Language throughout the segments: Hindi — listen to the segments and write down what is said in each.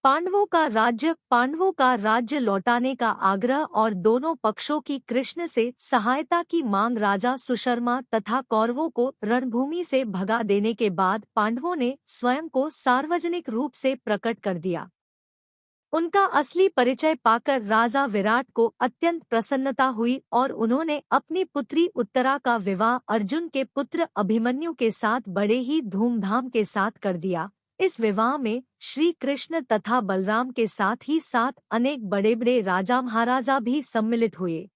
पांडवों का राज्य लौटाने का आग्रह और दोनों पक्षों की कृष्ण से सहायता की मांग। राजा सुशर्मा तथा कौरवों को रणभूमि से भगा देने के बाद पांडवों ने स्वयं को सार्वजनिक रूप से प्रकट कर दिया। उनका असली परिचय पाकर राजा विराट को अत्यंत प्रसन्नता हुई और उन्होंने अपनी पुत्री उत्तरा का विवाह अर्जुन के पुत्र अभिमन्यु के साथ बड़े ही धूमधाम के साथ कर दिया। इस विवाह में श्री कृष्ण तथा बलराम के साथ ही साथ अनेक बड़े बड़े राजा महाराजा भी सम्मिलित हुए।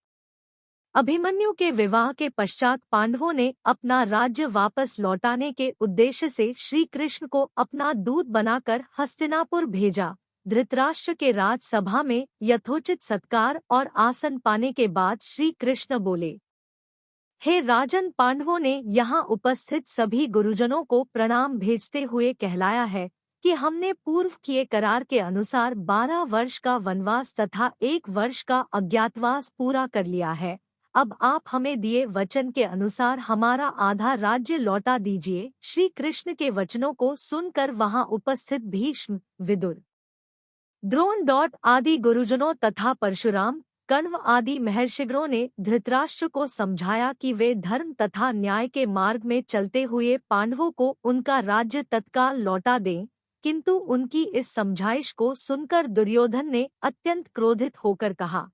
अभिमन्यु के विवाह के पश्चात पांडवों ने अपना राज्य वापस लौटाने के उद्देश्य से श्री कृष्ण को अपना दूत बनाकर हस्तिनापुर भेजा। धृतराष्ट्र के राजसभा में यथोचित सत्कार और आसन पाने के बाद श्री कृष्ण बोले, हे राजन, पांडवों ने यहाँ उपस्थित सभी गुरुजनों को प्रणाम भेजते हुए कहलाया है कि हमने पूर्व किए करार के अनुसार 12 वर्ष का वनवास तथा 1 वर्ष का अज्ञातवास पूरा कर लिया है। अब आप हमें दिए वचन के अनुसार हमारा आधा राज्य लौटा दीजिए। श्री कृष्ण के वचनों को सुनकर वहां उपस्थित भीष्म, विदुर, द्रोण आदि गुरुजनों तथा परशुराम, कण्व आदि महर्षिगणों ने धृतराष्ट्र को समझाया कि वे धर्म तथा न्याय के मार्ग में चलते हुए पांडवों को उनका राज्य तत्काल लौटा दें, किंतु उनकी इस समझाइश को सुनकर दुर्योधन ने अत्यंत क्रोधित होकर कहा,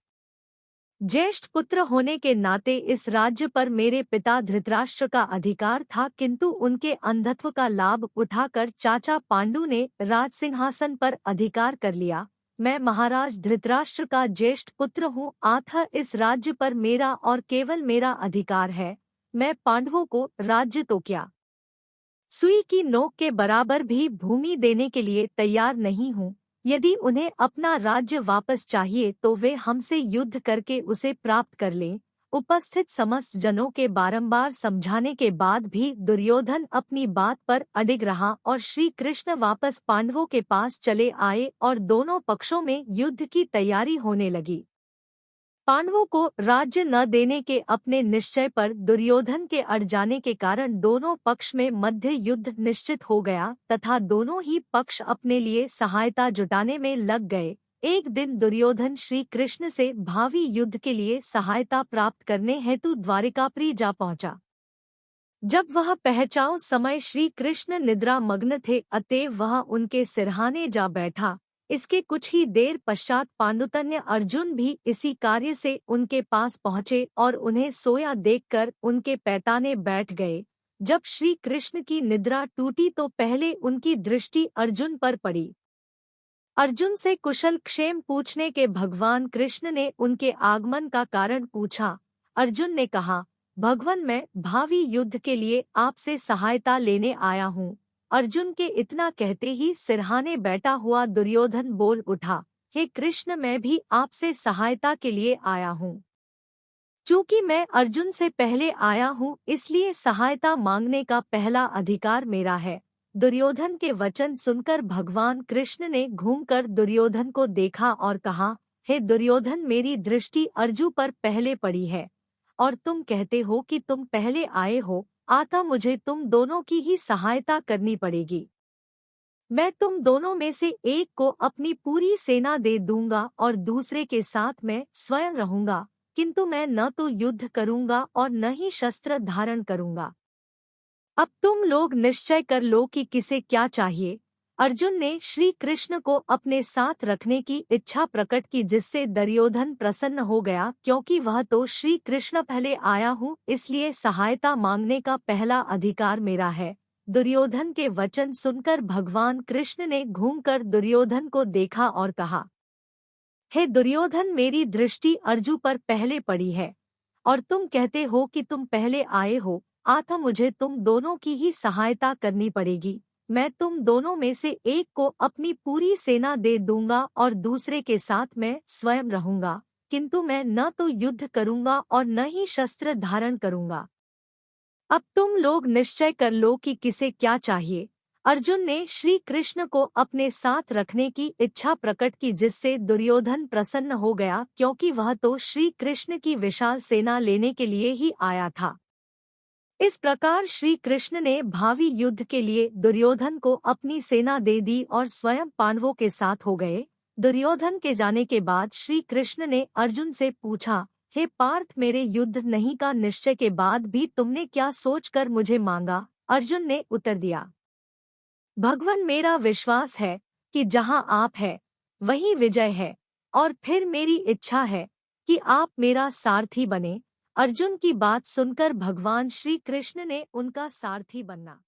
ज्येष्ठ पुत्र होने के नाते इस राज्य पर मेरे पिता धृतराष्ट्र का अधिकार था, किंतु उनके अंधत्व का लाभ उठाकर चाचा पांडु ने राजसिंहासन पर अधिकार कर लिया। मैं महाराज धृतराष्ट्र का ज्येष्ठ पुत्र हूँ, अतः इस राज्य पर मेरा और केवल मेरा अधिकार है। मैं पांडवों को राज्य तो क्या, सुई की नोक के बराबर भी भूमि देने के लिए तैयार नहीं हूँ। यदि उन्हें अपना राज्य वापस चाहिए तो वे हमसे युद्ध करके उसे प्राप्त कर लें। उपस्थित समस्त जनों के बारंबार समझाने के बाद भी दुर्योधन अपनी बात पर अडिग रहा और श्री कृष्ण वापस पांडवों के पास चले आए और दोनों पक्षों में युद्ध की तैयारी होने लगी। पांडवों को राज्य न देने के अपने निश्चय पर दुर्योधन के अड़ जाने के कारण दोनों पक्ष में मध्य युद्ध निश्चित हो गया तथा दोनों ही पक्ष अपने लिए सहायता जुटाने में लग गए। एक दिन दुर्योधन श्री कृष्ण से भावी युद्ध के लिए सहायता प्राप्त करने हेतु द्वारिकापुरी जा पहुंचा। जब वह पहुंचा उस समय श्री कृष्ण निद्रा मग्न थे, अतएव वह उनके सिरहाने जा बैठा। इसके कुछ ही देर पश्चात पांडुतन्य अर्जुन भी इसी कार्य से उनके पास पहुँचे और उन्हें सोया देखकर उनके पैताने बैठ गए। जब श्री कृष्ण की निद्रा टूटी तो पहले उनकी दृष्टि अर्जुन पर पड़ी। अर्जुन से कुशल क्षेम पूछने के भगवान कृष्ण ने उनके आगमन का कारण पूछा। अर्जुन ने कहा, भगवान, मैं भावी युद्ध के लिए आपसे सहायता लेने आया हूँ। अर्जुन के इतना कहते ही सिरहाने बैठा हुआ दुर्योधन बोल उठा, हे कृष्ण, मैं भी आपसे सहायता के लिए आया हूँ। चूंकि मैं अर्जुन से पहले आया हूँ इसलिए सहायता मांगने का पहला अधिकार मेरा है। दुर्योधन के वचन सुनकर भगवान कृष्ण ने घूमकर दुर्योधन को देखा और कहा, हे दुर्योधन, मेरी दृष्टि अर्जुन पर पहले पड़ी है और तुम कहते हो कि तुम पहले आए हो, अतः मुझे तुम दोनों की ही सहायता करनी पड़ेगी। मैं तुम दोनों में से एक को अपनी पूरी सेना दे दूंगा और दूसरे के साथ मैं स्वयं रहूंगा, किंतु मैं न तो युद्ध करूंगा और न ही शस्त्र धारण करूंगा। अब तुम लोग निश्चय कर लो कि किसे क्या चाहिए। अर्जुन ने श्री कृष्ण को अपने साथ रखने की इच्छा प्रकट की, जिससे दुर्योधन प्रसन्न हो गया, क्योंकि वह तो श्री कृष्ण पहले आया हूँ इसलिए सहायता मांगने का पहला अधिकार मेरा है। दुर्योधन के वचन सुनकर भगवान कृष्ण ने घूमकर दुर्योधन को देखा और कहा, हे दुर्योधन, मेरी दृष्टि अर्जुन पर पहले पड़ी है और तुम कहते हो कि तुम पहले आए हो, अतः मुझे तुम दोनों की ही सहायता करनी पड़ेगी। मैं तुम दोनों में से एक को अपनी पूरी सेना दे दूंगा और दूसरे के साथ मैं स्वयं रहूंगा, किंतु मैं न तो युद्ध करूंगा और न ही शस्त्र धारण करूंगा। अब तुम लोग निश्चय कर लो कि किसे क्या चाहिए। अर्जुन ने श्री कृष्ण को अपने साथ रखने की इच्छा प्रकट की, जिससे दुर्योधन प्रसन्न हो गया, क्योंकि वह तो श्री कृष्ण की विशाल सेना लेने के लिए ही आया था। इस प्रकार श्री कृष्ण ने भावी युद्ध के लिए दुर्योधन को अपनी सेना दे दी और स्वयं पांडवों के साथ हो गए। दुर्योधन के जाने के बाद श्री कृष्ण ने अर्जुन से पूछा, हे पार्थ, मेरे युद्ध नहीं का निश्चय के बाद भी तुमने क्या सोचकर मुझे मांगा? अर्जुन ने उत्तर दिया, भगवान, मेरा विश्वास है कि जहाँ आप है वहीं विजय है, और फिर मेरी इच्छा है कि आप मेरा सारथी बने। अर्जुन की बात सुनकर भगवान श्री कृष्ण ने उनका सारथी बनना